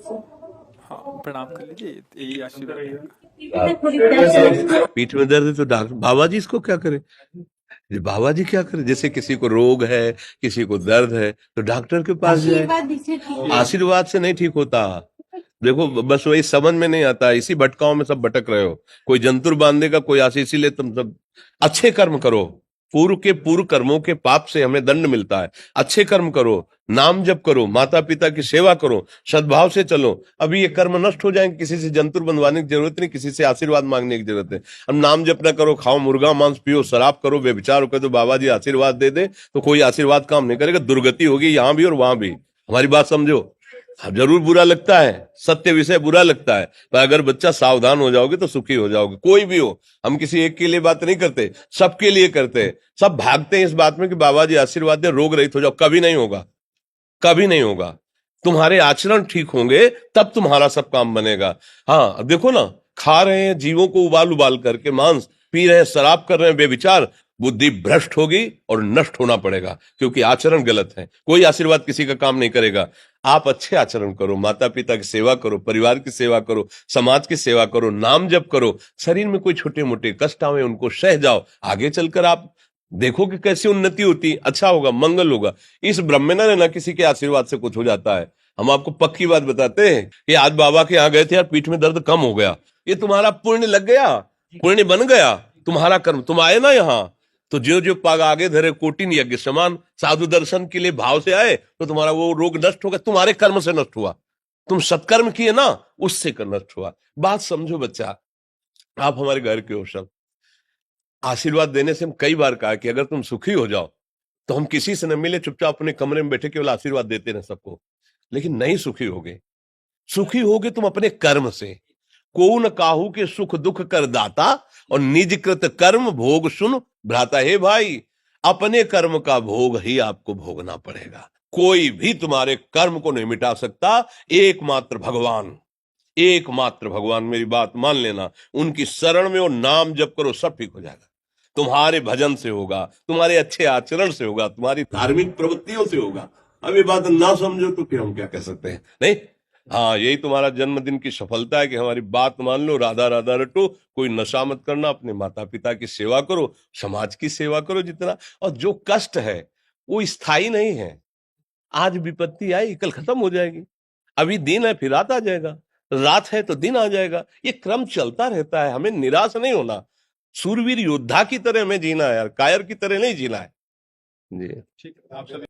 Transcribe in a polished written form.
हाँ, प्रणाम कर लीजिए, यही आशीर्वाद रहेगा। पीठ में दर्द है तो डॉक्टर बाबा जी इसको क्या करे? ये बाबा जी क्या करे? जैसे किसी को रोग है, किसी को दर्द है, तो डॉक्टर के पास जाए। आशीर्वाद से नहीं ठीक होता। देखो बस वही समझ में नहीं आता, इसी भटकाओं में सब भटक रहे हो। कोई जंतुर बांध देगा, कोई आशीष, इसीलिए तुम सब अच्छे कर्म करो। पूर्व के पूर्व कर्मों के पाप से हमें दंड मिलता है। अच्छे कर्म करो, नाम जप करो, माता पिता की सेवा करो, सद्भाव से चलो। अभी ये कर्म नष्ट हो जाएंगे, किसी से जंतुर बंधवाने की जरूरत नहीं, किसी से आशीर्वाद मांगने की जरूरत है। अब नाम जप ना करो, खाओ मुर्गा मांस, पियो शराब, करो व्यभिचार करो, तो बाबा जी आशीर्वाद दे दे तो कोई आशीर्वाद काम नहीं करेगा। दुर्गति होगी यहाँ भी और वहां भी। हमारी बात समझो। हाँ, जरूर बुरा लगता है, सत्य विषय बुरा लगता है, पर अगर बच्चा सावधान हो जाओगे तो सुखी हो जाओगे। कोई भी हो, हम किसी एक के लिए बात नहीं करते, सबके लिए करते हैं। सब भागते हैं इस बात में कि बाबा जी आशीर्वाद दे, रोग रहित हो जाओ। कभी नहीं होगा, कभी नहीं होगा। तुम्हारे आचरण ठीक होंगे तब तुम्हारा सब काम बनेगा। हाँ, अब देखो ना, खा रहे हैं जीवों को उबाल उबाल करके मांस, पी रहे हैं शराब, कर रहे हैं बेविचार, बुद्धि भ्रष्ट होगी और नष्ट होना पड़ेगा, क्योंकि आचरण गलत है। कोई आशीर्वाद किसी का काम नहीं करेगा। आप अच्छे आचरण करो, माता पिता की सेवा करो, परिवार की सेवा करो, समाज की सेवा करो, नाम जप करो। शरीर में कोई छोटे मोटे कष्ट आवे उनको सह जाओ, आगे चलकर आप देखो कि कैसी उन्नति होती, अच्छा होगा, मंगल होगा। इस ब्रह्म में ना रहना, किसी के आशीर्वाद से कुछ हो जाता है। हम आपको पक्की बात बताते हैं कि आज बाबा के यहाँ गए थे यार, पीठ में दर्द कम हो गया। ये तुम्हारा पुण्य लग गया, पुण्य बन गया, तुम्हारा कर्म। तुम आए ना यहाँ, तो जो जो पाग आगे धरे कोटिन यज्ञ समान, साधु दर्शन के लिए भाव से आए तो तुम्हारा वो रोग नष्ट हो गया, तुम्हारे कर्म से नष्ट हुआ। तुम सत्कर्म किए ना, उससे कर नष्ट हुआ। बात समझो बच्चा, आप हमारे घर के हो सब। आशीर्वाद देने से हम कई बार कहा कि अगर तुम सुखी हो जाओ तो हम किसी से न मिले, चुपचाप अपने कमरे में बैठे केवल आशीर्वाद देते रहे सबको। लेकिन नहीं सुखी होगे। सुखी होगे तुम अपने कर्म से। को न काहू के सुख दुख कर दाता, और निज कृत कर्म भोग सुन भ्राता। हे भाई, अपने कर्म का भोग ही आपको भोगना पड़ेगा। कोई भी तुम्हारे कर्म को नहीं मिटा सकता, एकमात्र भगवान। एकमात्र भगवान, मेरी बात मान लेना। उनकी शरण में और नाम जप करो, सब ठीक हो जाएगा। तुम्हारे भजन से होगा, तुम्हारे अच्छे आचरण से होगा, तुम्हारी धार्मिक प्रवृत्तियों से होगा। अब ये बात ना समझो तो फिर हम क्या कह सकते हैं? नहीं, हाँ, यही तुम्हारा जन्मदिन की सफलता है कि हमारी बात मान लो, राधा राधा रटो, कोई नशा मत करना, अपने माता पिता की सेवा करो, समाज की सेवा करो जितना। और जो कष्ट है वो स्थायी नहीं है। आज विपत्ति आई, कल खत्म हो जाएगी। अभी दिन है, फिर रात आ जाएगा, रात है तो दिन आ जाएगा। ये क्रम चलता रहता है, हमें निराश नहीं होना। सूरवीर योद्धा की तरह हमें जीना है यार, कायर की तरह नहीं जीना है। जी। ठीक है, आप